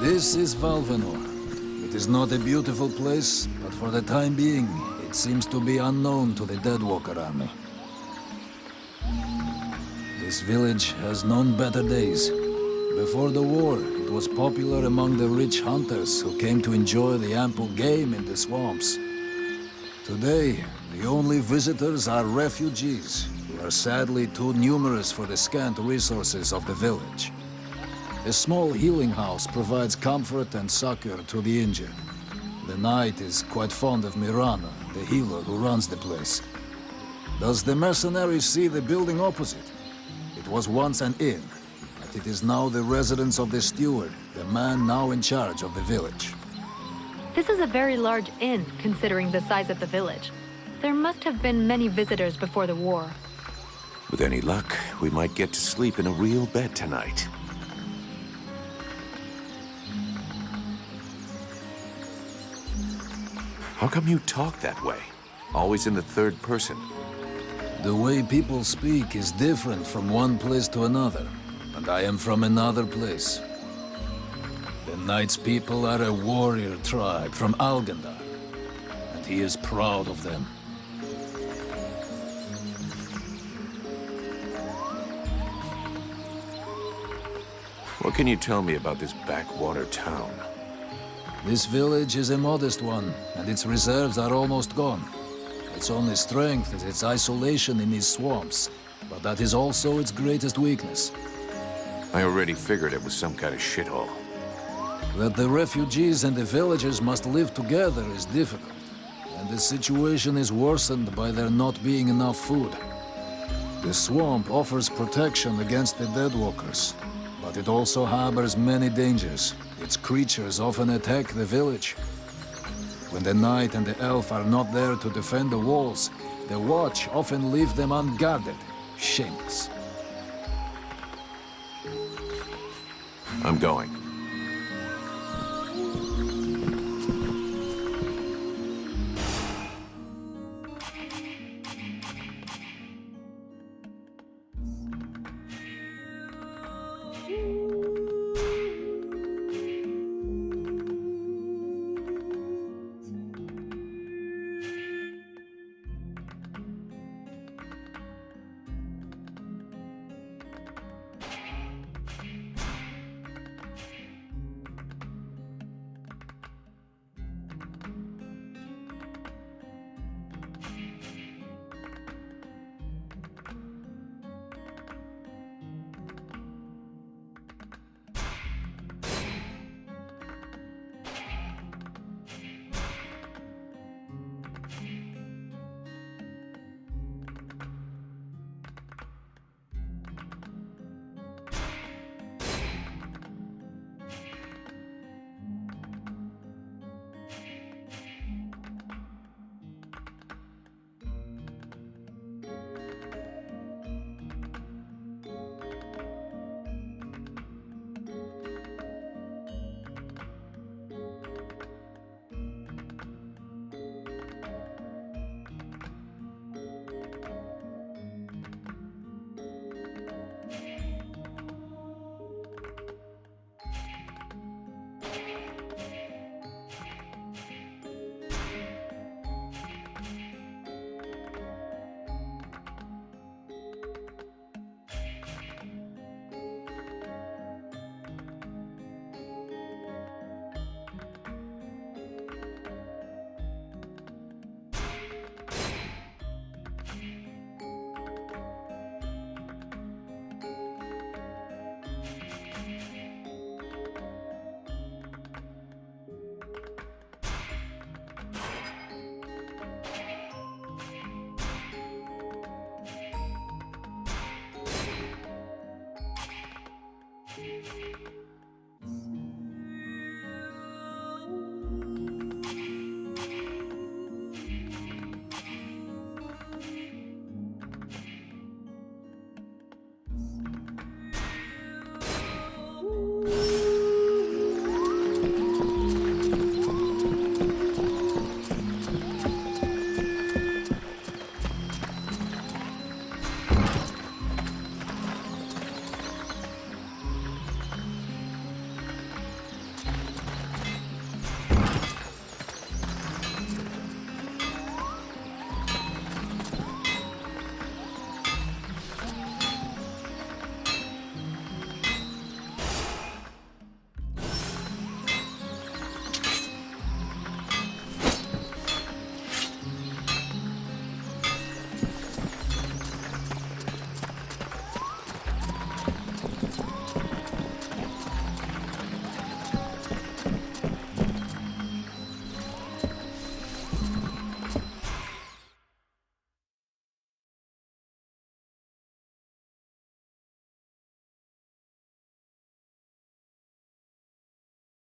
This is Valvenor. It is not a beautiful place, but for the time being, it seems to be unknown to the Deadwalker army. This village has known better days. Before the war, it was popular among the rich hunters who came to enjoy the ample game in the swamps. Today, the only visitors are refugees, who are sadly too numerous for the scant resources of the village. A small healing house provides comfort and succor to the injured. The knight is quite fond of Mirana, the healer who runs the place. Does the mercenary see the building opposite? It was once an inn, but it is now the residence of the steward, the man now in charge of the village. This is a very large inn, considering the size of the village. There must have been many visitors before the war. With any luck, we might get to sleep in a real bed tonight. How come you talk that way? Always in the third person. The way people speak is different from one place to another, and I am from another place. The Knight's people are a warrior tribe from Algandar, and he is proud of them. What can you tell me about this backwater town? This village is a modest one, and its reserves are almost gone. Its only strength is its isolation in these swamps, but that is also its greatest weakness. I already figured it was some kind of shithole. That the refugees and the villagers must live together is difficult, and the situation is worsened by there not being enough food. The swamp offers protection against the Deadwalkers, but it also harbors many dangers. Its creatures often attack the village. When the knight and the elf are not there to defend the walls, the watch often leave them unguarded. Shameless. I'm going.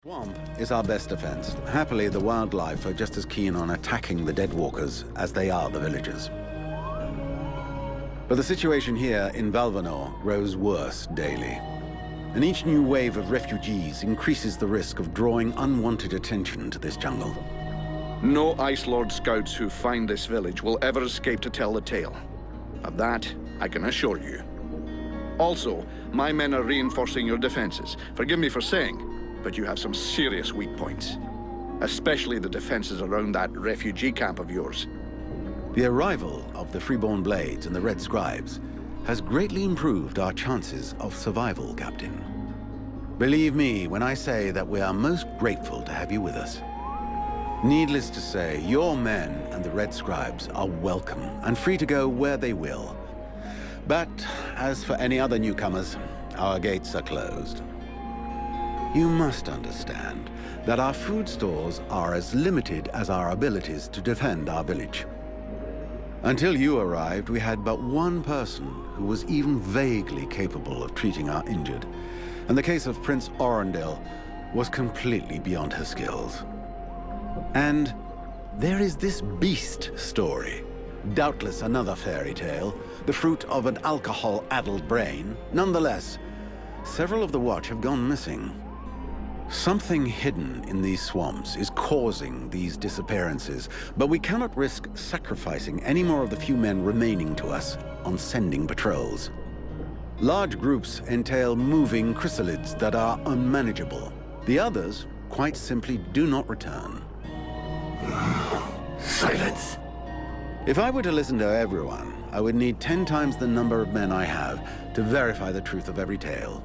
Swamp is our best defense. Happily, the wildlife are just as keen on attacking the deadwalkers as they are the villagers. But the situation here in Valvanor grows worse daily. And each new wave of refugees increases the risk of drawing unwanted attention to this jungle. No Ice Lord scouts who find this village will ever escape to tell the tale. Of that, I can assure you. Also, my men are reinforcing your defenses. Forgive me for saying, but you have some serious weak points. Especially the defenses around that refugee camp of yours. The arrival of the Freeborn Blades and the Red Scribes has greatly improved our chances of survival, Captain. Believe me when I say that we are most grateful to have you with us. Needless to say, your men and the Red Scribes are welcome and free to go where they will. But as for any other newcomers, our gates are closed. You must understand that our food stores are as limited as our abilities to defend our village. Until you arrived, we had but one person who was even vaguely capable of treating our injured, and the case of Prince Orendil was completely beyond her skills. And there is this beast story, doubtless another fairy tale, the fruit of an alcohol-addled brain. Nonetheless, several of the Watch have gone missing. Something hidden in these swamps is causing these disappearances, but we cannot risk sacrificing any more of the few men remaining to us on sending patrols. Large groups entail moving chrysalids that are unmanageable. The others quite simply do not return. Silence. If I were to listen to everyone, I would need 10 times the number of men I have to verify the truth of every tale.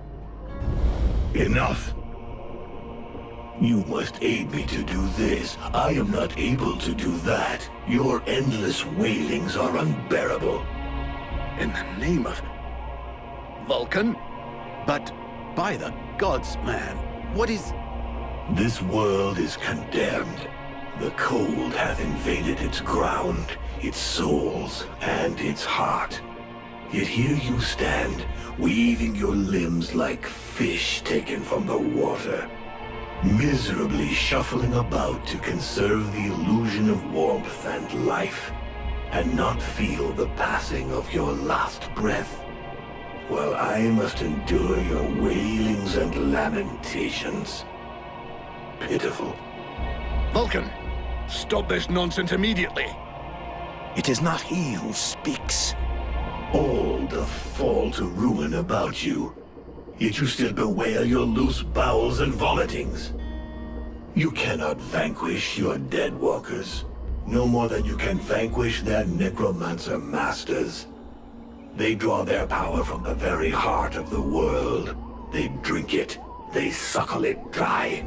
Enough. You must aid me to do this. I am not able to do that. Your endless wailings are unbearable. In the name of... Vulcan? But by the gods, man, what is... This world is condemned. The cold hath invaded its ground, its souls, and its heart. Yet here you stand, weaving your limbs like fish taken from the water, miserably shuffling about to conserve the illusion of warmth and life, and not feel the passing of your last breath, while I must endure your wailings and lamentations. Pitiful. Vulcan, stop this nonsense immediately. It is not he who speaks. All doth fall to ruin about you, yet you still bewail your loose bowels and vomitings. You cannot vanquish your dead walkers, no more than you can vanquish their necromancer masters. They draw their power from the very heart of the world. They drink it, they suckle it dry.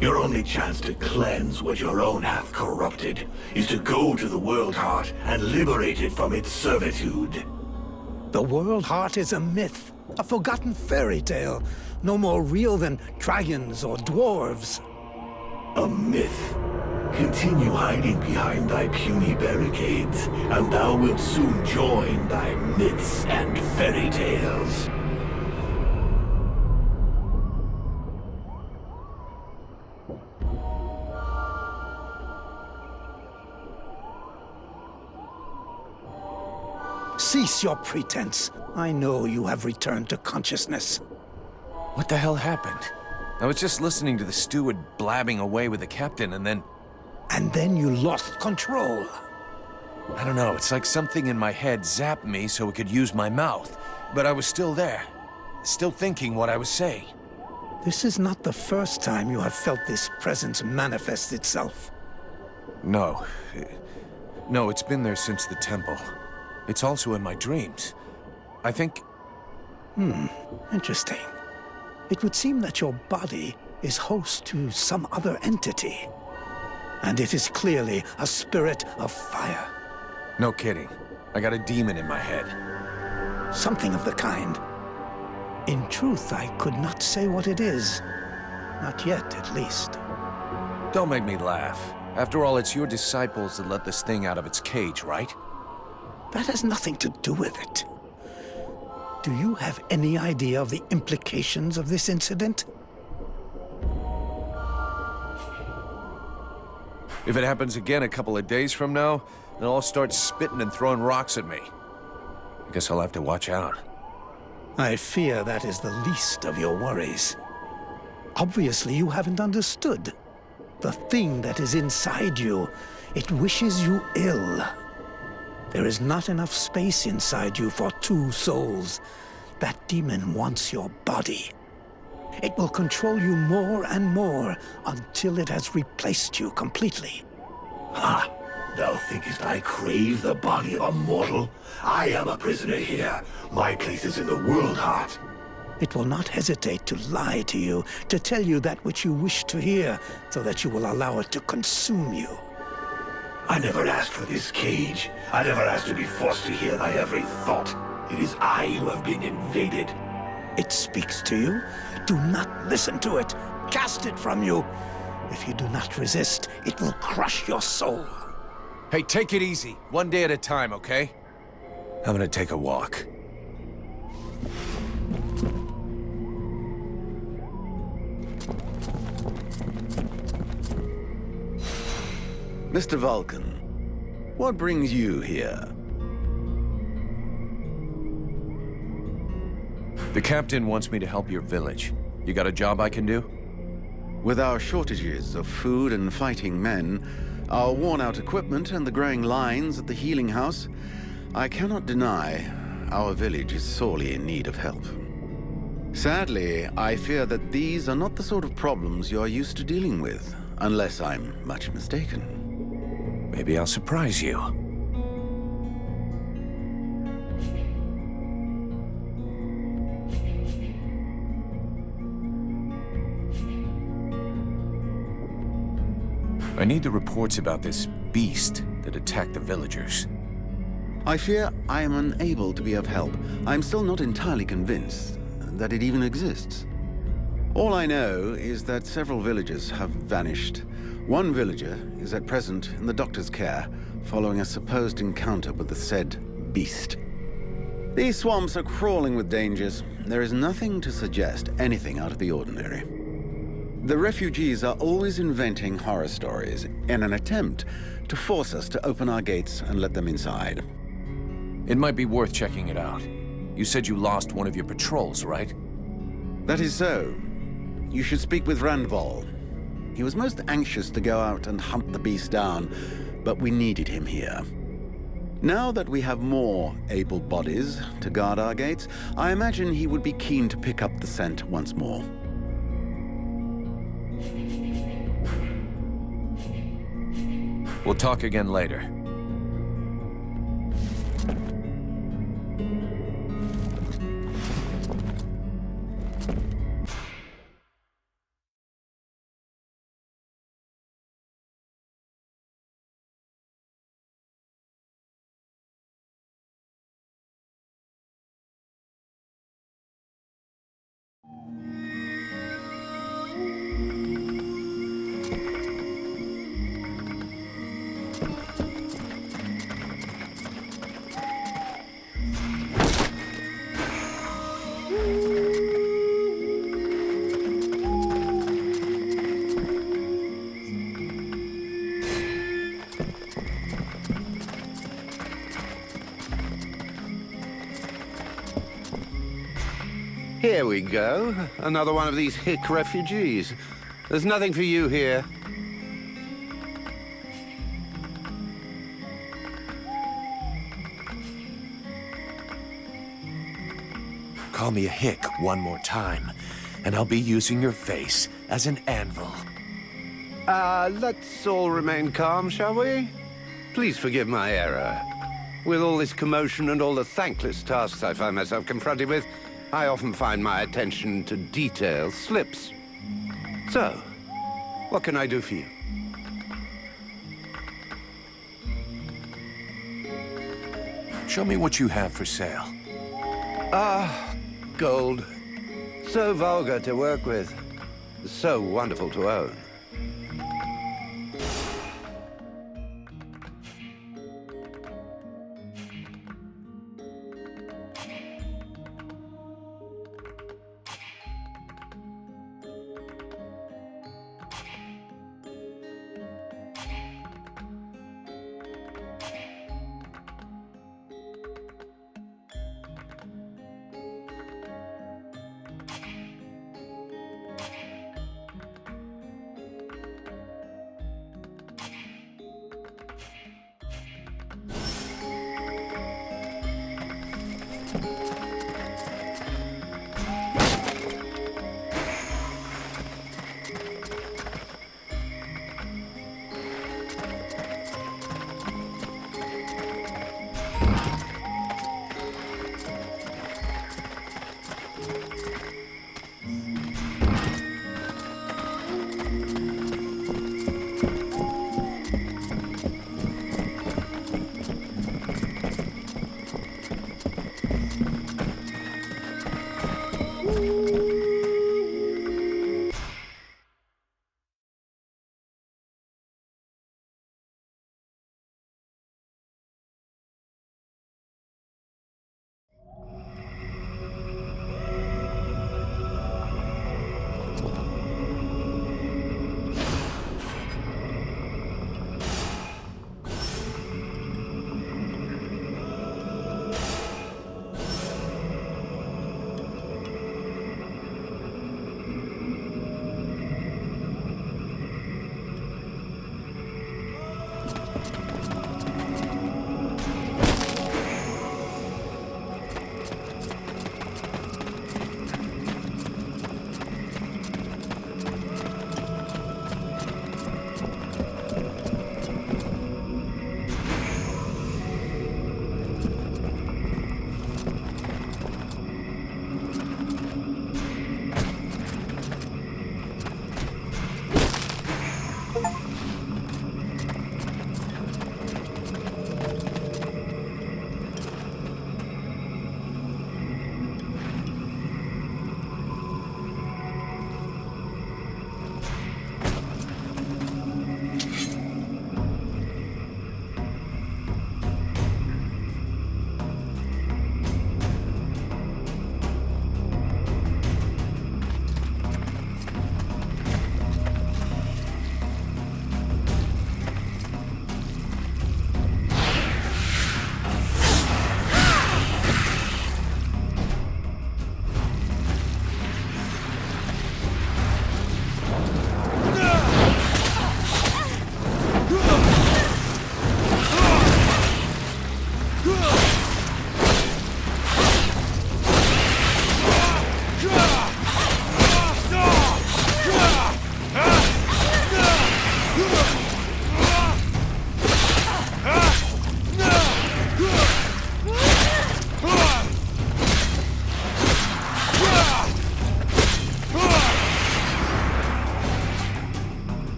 Your only chance to cleanse what your own hath corrupted is to go to the World Heart and liberate it from its servitude. The World Heart is a myth, a forgotten fairy tale, no more real than dragons or dwarves. A myth. Continue hiding behind thy puny barricades, and thou wilt soon join thy myths and fairy tales. Cease your pretense. I know you have returned to consciousness. What the hell happened? I was just listening to the steward blabbing away with the captain and then... And then you lost control. I don't know, it's like something in my head zapped me so it could use my mouth. But I was still there, still thinking what I was saying. This is not the first time you have felt this presence manifest itself. No. No, it's been there since the temple. It's also in my dreams. I think... Interesting. It would seem that your body is host to some other entity. And it is clearly a spirit of fire. No kidding. I got a demon in my head. Something of the kind. In truth, I could not say what it is. Not yet, at least. Don't make me laugh. After all, it's your disciples that let this thing out of its cage, right? That has nothing to do with it. Do you have any idea of the implications of this incident? If it happens again a couple of days from now, they'll all start spitting and throwing rocks at me. I guess I'll have to watch out. I fear that is the least of your worries. Obviously, you haven't understood. The thing that is inside you, it wishes you ill. There is not enough space inside you for two souls. That demon wants your body. It will control you more and more until it has replaced you completely. Ha! Thou thinkest I crave the body of a mortal? I am a prisoner here. My place is in the world heart. It will not hesitate to lie to you, to tell you that which you wish to hear, so that you will allow it to consume you. I never asked for this cage. I never asked to be forced to hear thy every thought. It is I who have been invaded. It speaks to you. Do not listen to it. Cast it from you. If you do not resist, it will crush your soul. Hey, take it easy. One day at a time, okay? I'm gonna take a walk. Mr. Vulcan, what brings you here? The captain wants me to help your village. You got a job I can do? With our shortages of food and fighting men, our worn-out equipment and the growing lines at the healing house, I cannot deny our village is sorely in need of help. Sadly, I fear that these are not the sort of problems you are used to dealing with, unless I'm much mistaken. Maybe I'll surprise you. I need the reports about this beast that attacked the villagers. I fear I am unable to be of help. I'm still not entirely convinced that it even exists. All I know is that several villagers have vanished. One villager is at present in the doctor's care, following a supposed encounter with the said beast. These swamps are crawling with dangers. There is nothing to suggest anything out of the ordinary. The refugees are always inventing horror stories in an attempt to force us to open our gates and let them inside. It might be worth checking it out. You said you lost one of your patrols, right? That is so. You should speak with Randval. He was most anxious to go out and hunt the beast down, but we needed him here. Now that we have more able bodies to guard our gates, I imagine he would be keen to pick up the scent once more. We'll talk again later. Here we go. Another one of these hick refugees. There's nothing for you here. Call me a hick one more time, and I'll be using your face as an anvil. Let's all remain calm, shall we? Please forgive my error. With all this commotion and all the thankless tasks I find myself confronted with, I often find my attention to detail slips. So, what can I do for you? Show me what you have for sale. Gold. So vulgar to work with. So wonderful to own.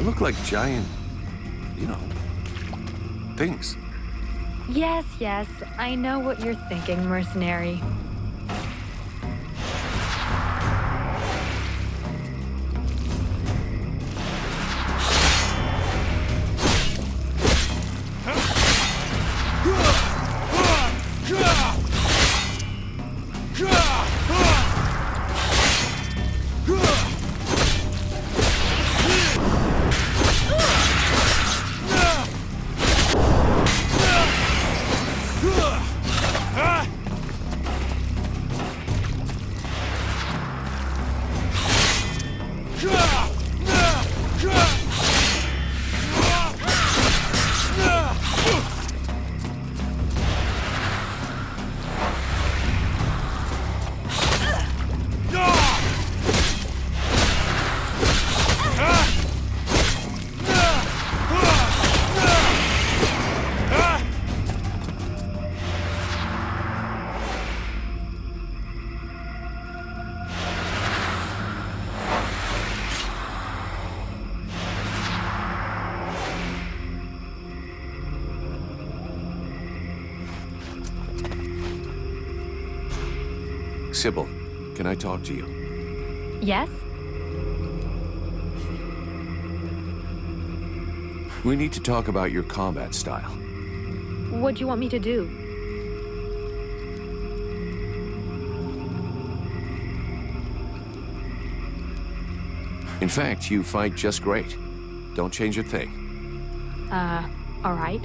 look like giant, you know, things. Yes, yes, I know what you're thinking, mercenary. Sybil, can I talk to you? Yes? We need to talk about your combat style. What do you want me to do? In fact, you fight just great. Don't change a thing. All right.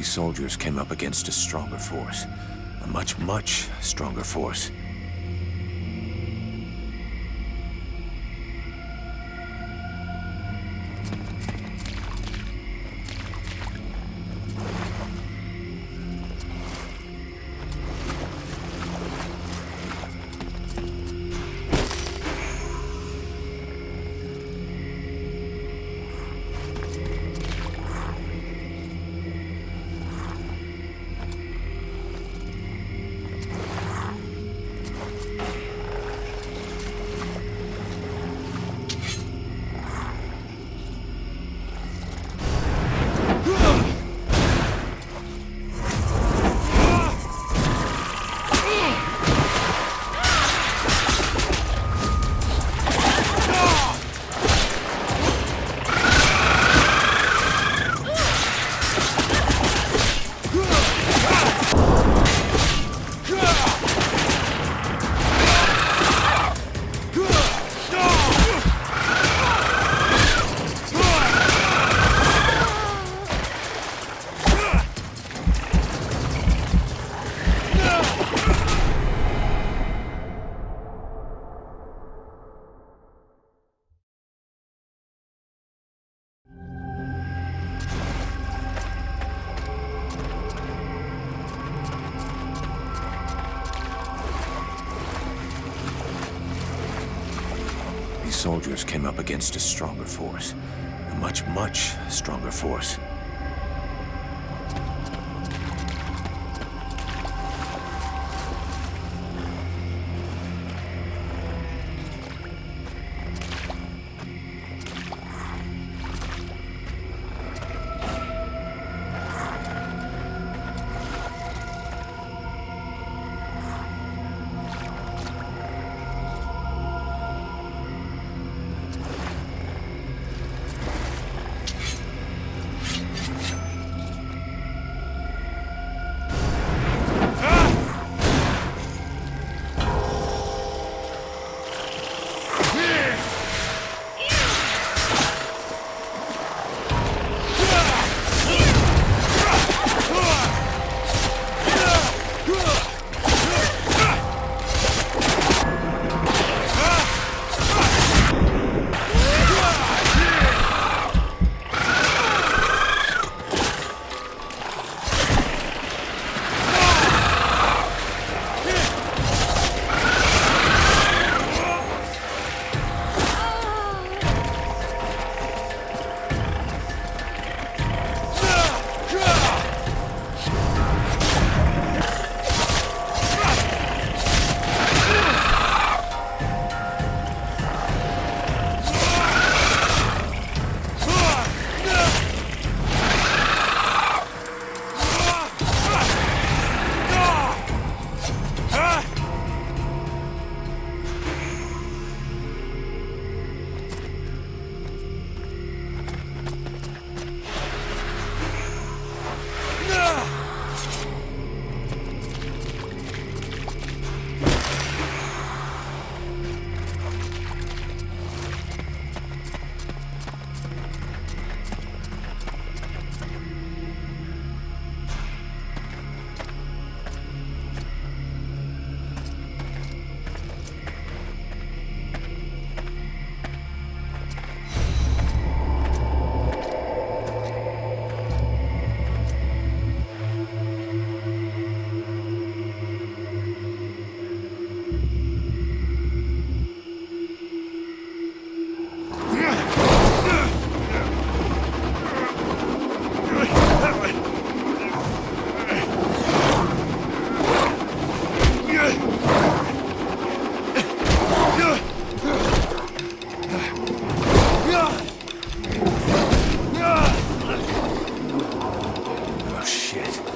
These soldiers came up against a stronger force. A much, much stronger force. Soldiers came up against a stronger force. A much, much stronger force.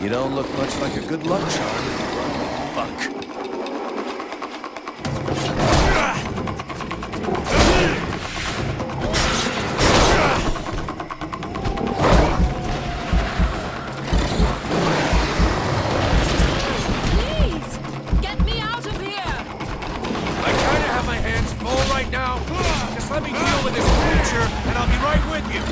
You don't look much like a good luck charm. Fuck. Please, get me out of here! I kinda have my hands full right now. Just let me deal with this creature, and I'll be right with you.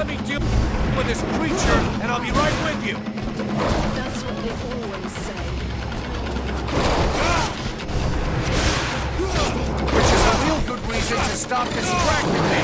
let me deal with this creature, and I'll be right with you. That's what they always say. Which is a real good reason to stop distracting me.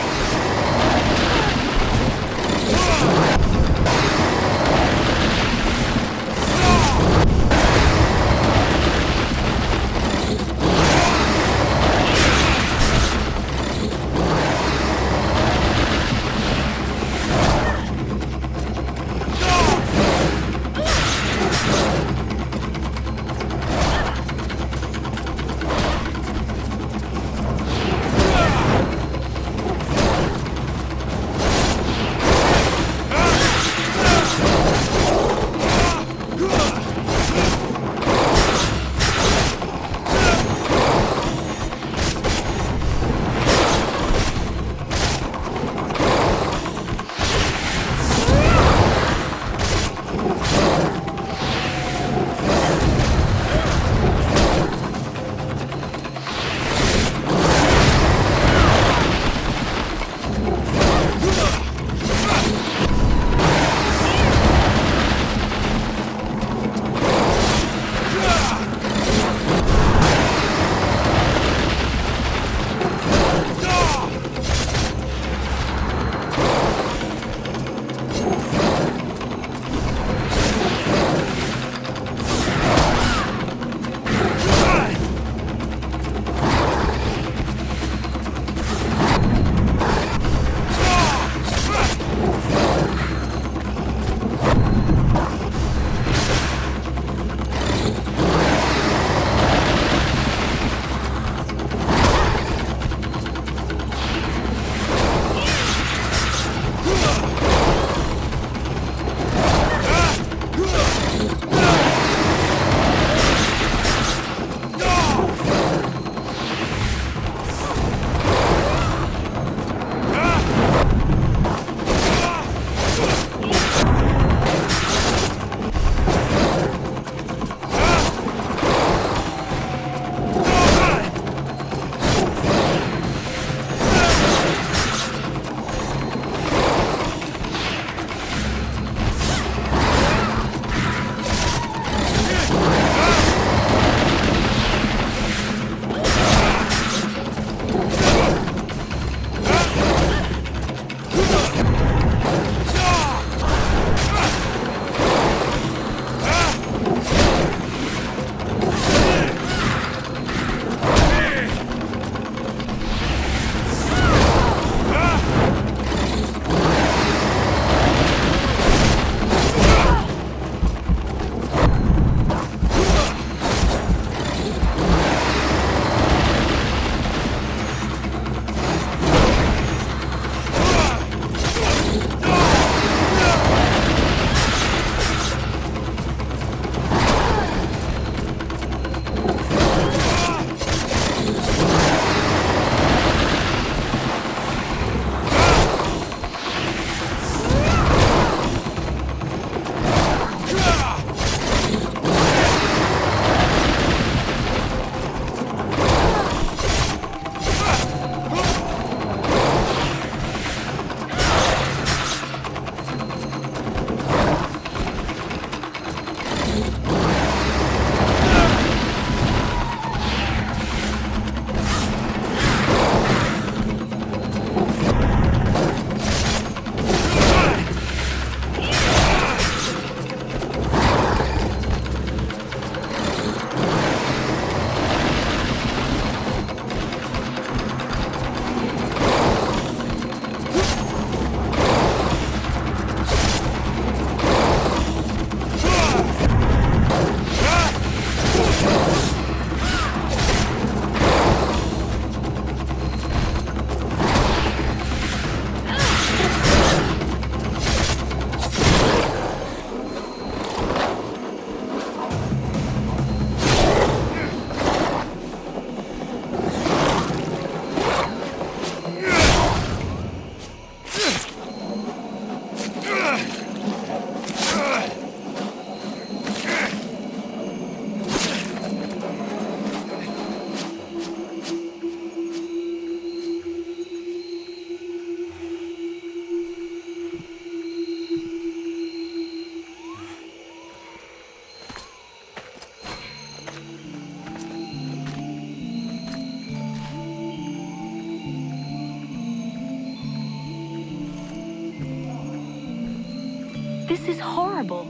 This is horrible.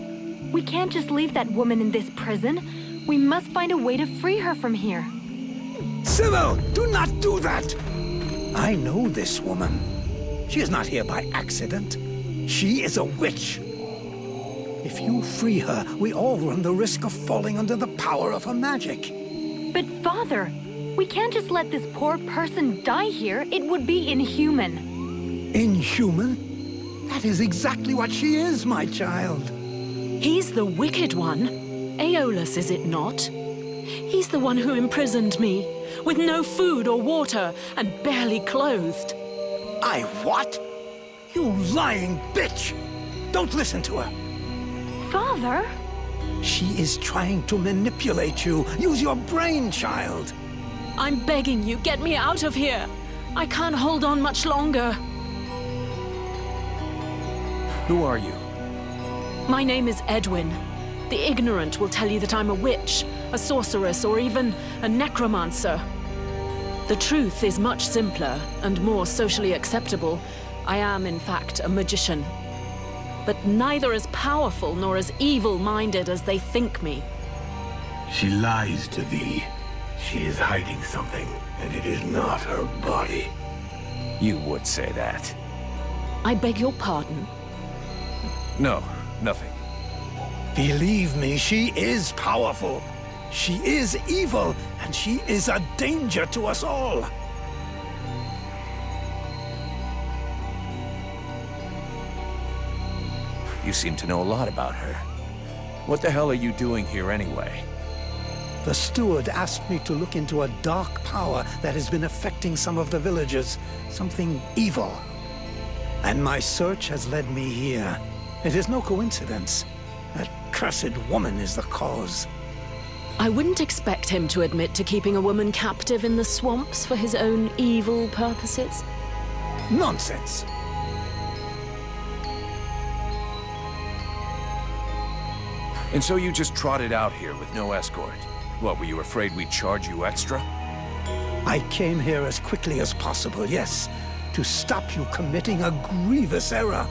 We can't just leave that woman in this prison. We must find a way to free her from here. Sybil, do not do that! I know this woman. She is not here by accident. She is a witch. If you free her, we all run the risk of falling under the power of her magic. But Father, we can't just let this poor person die here. It would be inhuman. Inhuman? That is exactly what she is, my child. He's the wicked one. Aeolus, is it not? He's the one who imprisoned me, with no food or water, and barely clothed. I what? You lying bitch! Don't listen to her. Father? She is trying to manipulate you. Use your brain, child. I'm begging you, get me out of here. I can't hold on much longer. Who are you? My name is Edwin. The ignorant will tell you that I'm a witch, a sorceress, or even a necromancer. The truth is much simpler and more socially acceptable. I am, in fact, a magician. But neither as powerful nor as evil-minded as they think me. She lies to thee. She is hiding something, and it is not her body. You would say that. I beg your pardon. No, nothing. Believe me, she is powerful. She is evil, and she is a danger to us all. You seem to know a lot about her. What the hell are you doing here anyway? The steward asked me to look into a dark power that has been affecting some of the villagers. Something evil. And my search has led me here. It is no coincidence. That cursed woman is the cause. I wouldn't expect him to admit to keeping a woman captive in the swamps for his own evil purposes. Nonsense. And so you just trotted out here with no escort? What, were you afraid we'd charge you extra? I came here as quickly as possible, yes, to stop you committing a grievous error.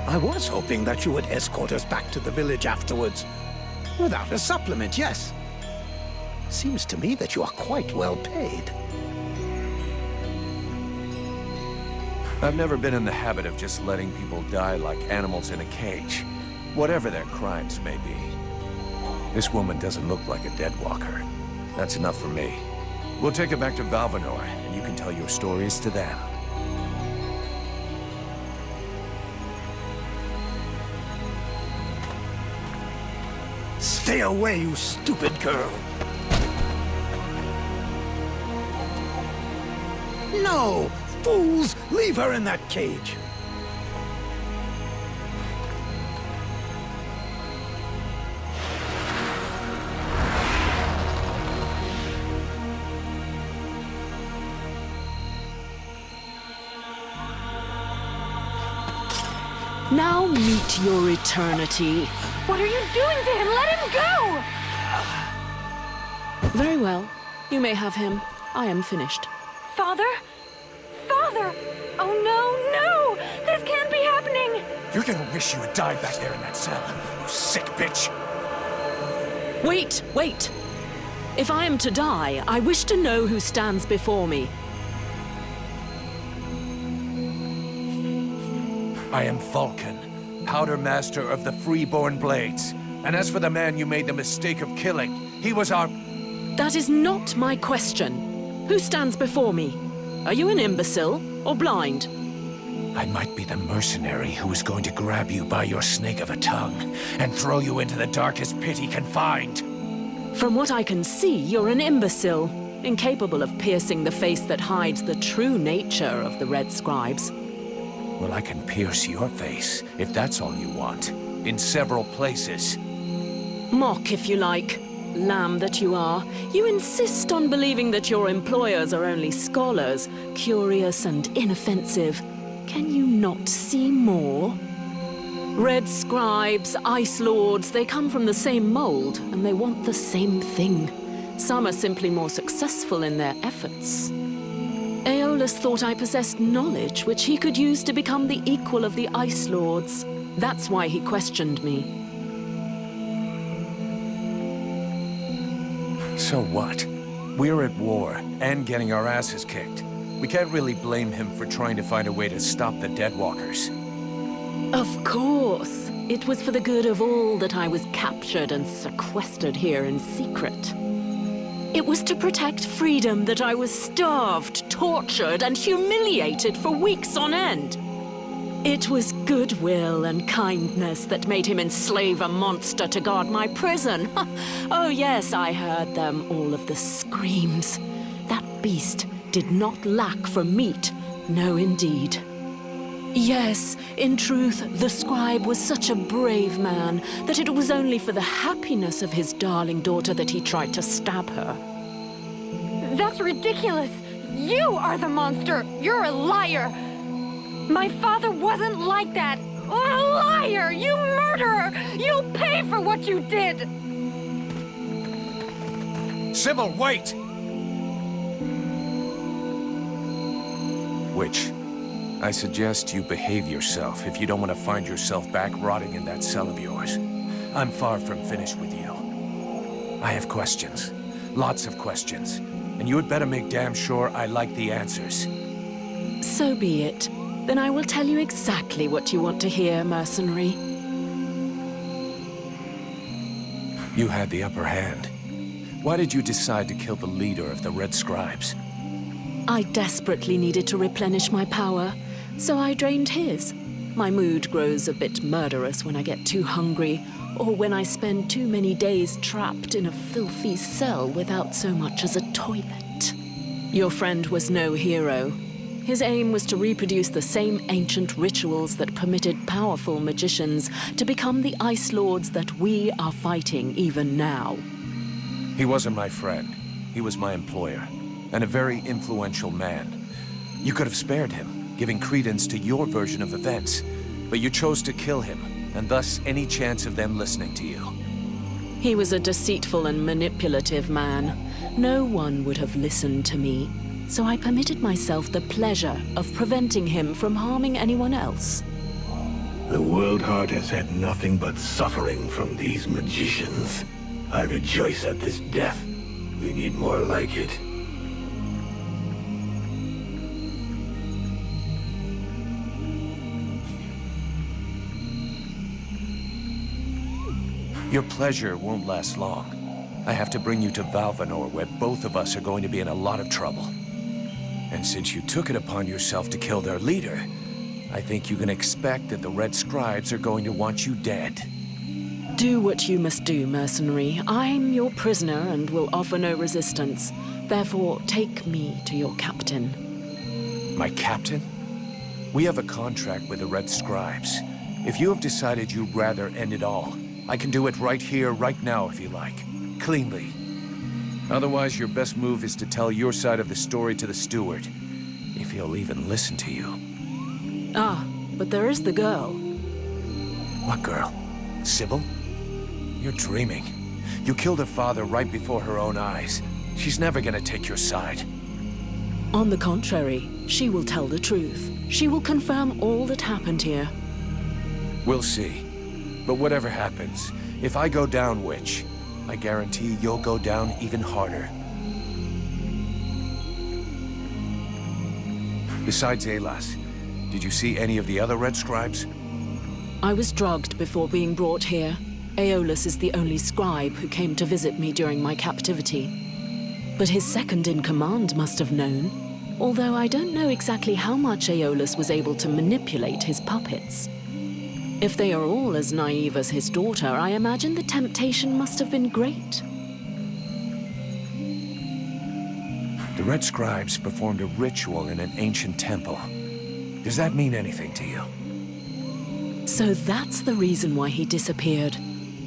I was hoping that you would escort us back to the village afterwards. Without a supplement, yes. Seems to me that you are quite well paid. I've never been in the habit of just letting people die like animals in a cage, whatever their crimes may be. This woman doesn't look like a dead walker. That's enough for me. We'll take her back to Valvanor, and you can tell your stories to them. Stay away, you stupid girl! No! Fools! Leave her in that cage! Now meet your eternity. What are you doing to him? Let him go! Very well. You may have him. I am finished. Father? Father! Oh no, no! This can't be happening! You're gonna wish you had died back there in that cell, you sick bitch! Wait, wait! If I am to die, I wish to know who stands before me. I am Vulcan, Powder Master of the Freeborn Blades. And as for the man you made the mistake of killing, he was our... That is not my question. Who stands before me? Are you an imbecile or blind? I might be the mercenary who is going to grab you by your snake of a tongue and throw you into the darkest pit he can find. From what I can see, you're an imbecile, incapable of piercing the face that hides the true nature of the Red Scribes. Well, I can pierce your face, if that's all you want, in several places. Mock, if you like. Lamb that you are. You insist on believing that your employers are only scholars, curious and inoffensive. Can you not see more? Red Scribes, Ice Lords, they come from the same mold, and they want the same thing. Some are simply more successful in their efforts. Aeolus thought I possessed knowledge which he could use to become the equal of the Ice Lords. That's why he questioned me. So what? We're at war, and getting our asses kicked. We can't really blame him for trying to find a way to stop the Deadwalkers. Of course. It was for the good of all that I was captured and sequestered here in secret. It was to protect freedom that I was starved, tortured, and humiliated for weeks on end. It was goodwill and kindness that made him enslave a monster to guard my prison. Oh yes, I heard them, all of the screams. That beast did not lack for meat. No, indeed. Yes, in truth, the scribe was such a brave man that it was only for the happiness of his darling daughter that he tried to stab her. That's ridiculous! You are the monster! You're a liar! My father wasn't like that! A liar! You murderer! You'll pay for what you did! Sybil, wait! Witch, I suggest you behave yourself if you don't want to find yourself back rotting in that cell of yours. I'm far from finished with you. I have questions. Lots of questions. And you had better make damn sure I like the answers. So be it. Then I will tell you exactly what you want to hear, mercenary. You had the upper hand. Why did you decide to kill the leader of the Red Scribes? I desperately needed to replenish my power, so I drained his. My mood grows a bit murderous when I get too hungry, or when I spend too many days trapped in a filthy cell without so much as a toilet. Your friend was no hero. His aim was to reproduce the same ancient rituals that permitted powerful magicians to become the Ice Lords that we are fighting even now. He wasn't my friend. He was my employer, and a very influential man. You could have spared him, giving credence to your version of events, but you chose to kill him, and thus any chance of them listening to you. He was a deceitful and manipulative man. No one would have listened to me, so I permitted myself the pleasure of preventing him from harming anyone else. The World Heart has had nothing but suffering from these magicians. I rejoice at this death. We need more like it. Your pleasure won't last long. I have to bring you to Valvanor, where both of us are going to be in a lot of trouble. And since you took it upon yourself to kill their leader, I think you can expect that the Red Scribes are going to want you dead. Do what you must do, mercenary. I'm your prisoner and will offer no resistance. Therefore, take me to your captain. My captain? We have a contract with the Red Scribes. If you have decided you'd rather end it all, I can do it right here, right now, if you like. Cleanly. Otherwise, your best move is to tell your side of the story to the steward. If he'll even listen to you. Ah, but there is the girl. What girl? Sybil? You're dreaming. You killed her father right before her own eyes. She's never gonna take your side. On the contrary, she will tell the truth. She will confirm all that happened here. We'll see. But whatever happens, if I go down, Witch, I guarantee you'll go down even harder. Besides Alas, did you see any of the other Red Scribes? I was drugged before being brought here. Aeolus is the only scribe who came to visit me during my captivity. But his second-in-command must have known, although I don't know exactly how much Aeolus was able to manipulate his puppets. If they are all as naive as his daughter, I imagine the temptation must have been great. The Red Scribes performed a ritual in an ancient temple. Does that mean anything to you? So that's the reason why he disappeared.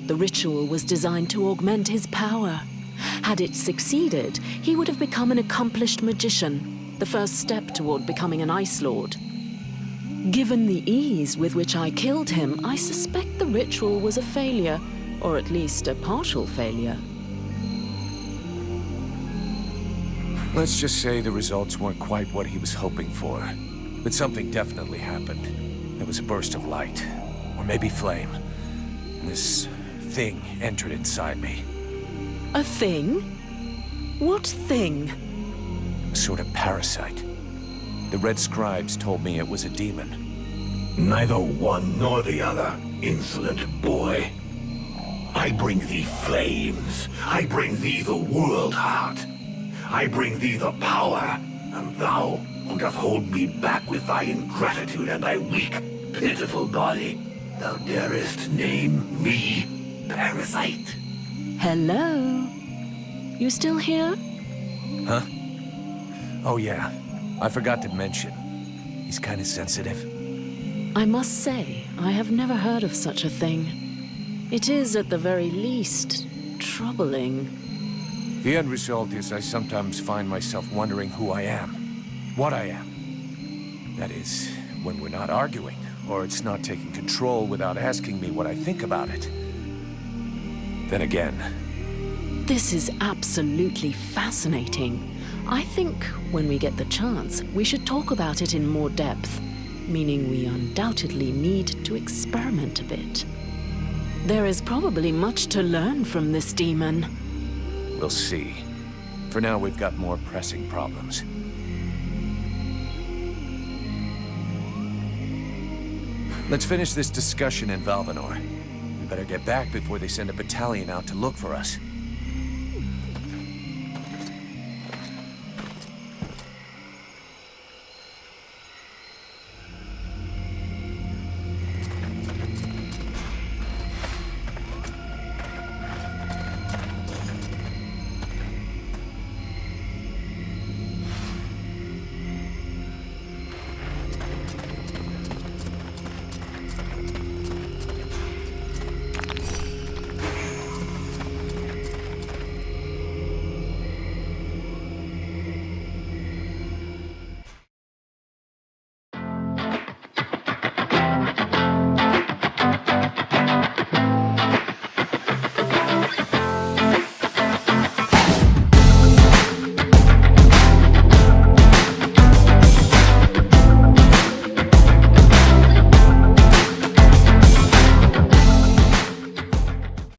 The ritual was designed to augment his power. Had it succeeded, he would have become an accomplished magician, the first step toward becoming an Ice Lord. Given the ease with which I killed him, I suspect the ritual was a failure, or at least a partial failure. Let's just say the results weren't quite what he was hoping for. But something definitely happened. There was a burst of light. Or maybe flame. And this thing entered inside me. A thing? What thing? A sort of parasite. The Red Scribes told me it was a demon. Neither one nor the other, insolent boy. I bring thee flames. I bring thee the world heart. I bring thee the power, and thou who doth hold me back with thy ingratitude and thy weak, pitiful body. Thou darest name me parasite. Hello? You still here? Huh? Oh yeah, I forgot to mention. He's kind of sensitive. I must say, I have never heard of such a thing. It is, at the very least, troubling. The end result is I sometimes find myself wondering who I am. What I am. That is, when we're not arguing, or it's not taking control without asking me what I think about it. Then again... This is absolutely fascinating. I think, when we get the chance, we should talk about it in more depth. Meaning we undoubtedly need to experiment a bit. There is probably much to learn from this demon. We'll see. For now, we've got more pressing problems. Let's finish this discussion in Valvanor. We better get back before they send a battalion out to look for us.